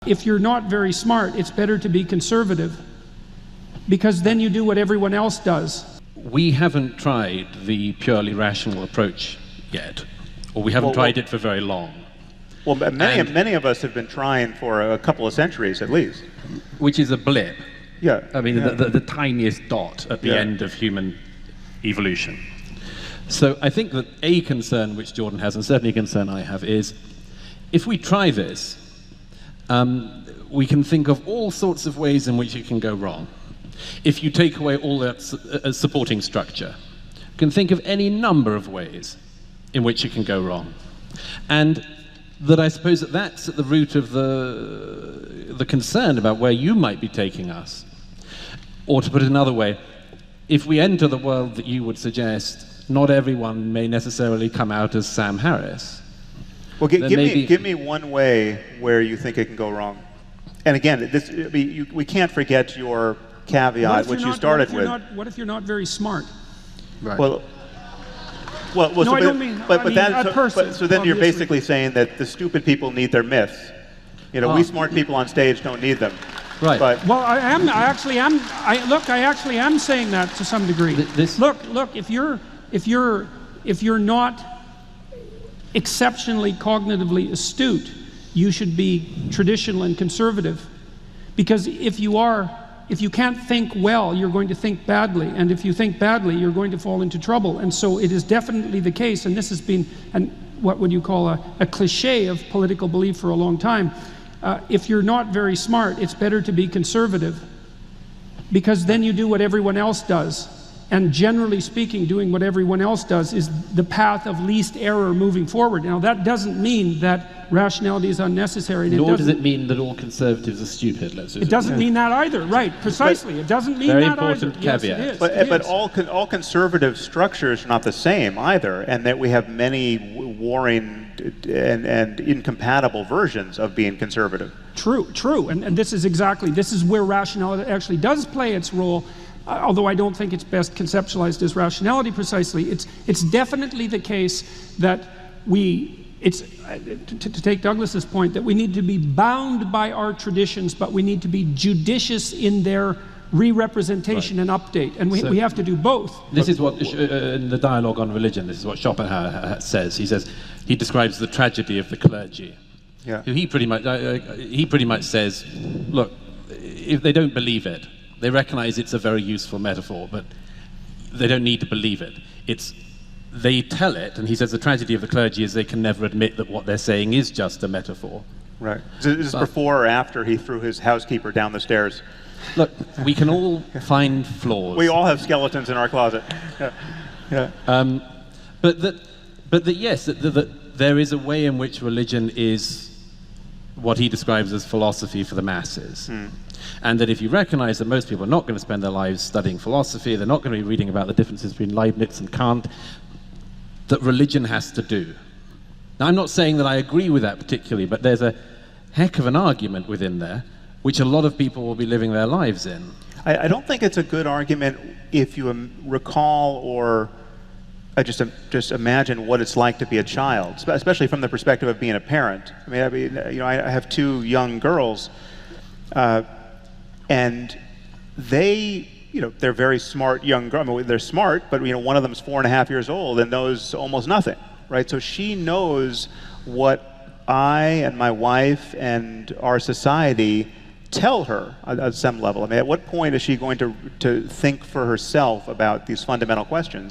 If you're not very smart, it's better to be conservative, because then you do what everyone else does. We haven't tried the purely rational approach yet, or we haven't tried it for very long. Well, many of us have been trying for a couple of centuries at least. Which is a blip. Yeah. I mean, the tiniest dot at the end of human evolution. So I think that a concern which Jordan has, and certainly a concern I have, is if we try this, we can think of all sorts of ways in which it can go wrong. If you take away all that supporting structure, you can think of any number of ways in which it can go wrong. And that I suppose that's at the root of the concern about where you might be taking us. Or to put it another way, if we enter the world that you would suggest, not everyone may necessarily come out as Sam Harris. Well, give me one way where you think it can go wrong. And again, we can't forget your caveat, which you started with. What if you're not very smart? Right. No, I don't mean. So then you're basically saying that the stupid people need their myths. You know, we smart people on stage don't need them. Right. But I actually am saying that to some degree. Look. If you're not exceptionally cognitively astute, you should be traditional and conservative, because if you can't think well, you're going to think badly, and if you think badly, you're going to fall into trouble. And so it is definitely the case, and this has been what would you call a cliche of political belief for a long time. If you're not very smart, it's better to be conservative, because then you do what everyone else does. And generally speaking, doing what everyone else does is the path of least error moving forward. Now, that doesn't mean that rationality is unnecessary. Nor does it mean that all conservatives are stupid. It doesn't mean that either. Right, precisely. It doesn't mean that either. Very important caveat. Yes, but all conservative structures are not the same either, and that we have many warring and incompatible versions of being conservative. True. And this is where rationality actually does play its role. Although I don't think it's best conceptualized as rationality precisely, it's definitely the case that to take Douglas's point, that we need to be bound by our traditions, but we need to be judicious in their re-representation and update, and we have to do both. This is what, in the dialogue on religion, this is what Schopenhauer says. He describes the tragedy of the clergy. Yeah. He pretty much says, look, if they don't believe it, they recognize it's a very useful metaphor, but they don't need to believe it. They tell it, and he says the tragedy of the clergy is they can never admit that what they're saying is just a metaphor. Right. Is this before or after he threw his housekeeper down the stairs? Look, we can all find flaws. We all have skeletons in our closet. Yeah. But yes, that there is a way in which religion is what he describes as philosophy for the masses. And that if you recognize that most people are not going to spend their lives studying philosophy, they're not going to be reading about the differences between Leibniz and Kant, that religion has to do. Now, I'm not saying that I agree with that particularly, but there's a heck of an argument within there, which a lot of people will be living their lives in. I don't think it's a good argument if you recall or just imagine what it's like to be a child, especially from the perspective of being a parent. I have two young girls, and they're very smart young girls. I mean, they're smart, but one of them's 4.5 years old and knows almost nothing, right? So she knows what I and my wife and our society tell her at some level. I mean, at what point is she going to think for herself about these fundamental questions?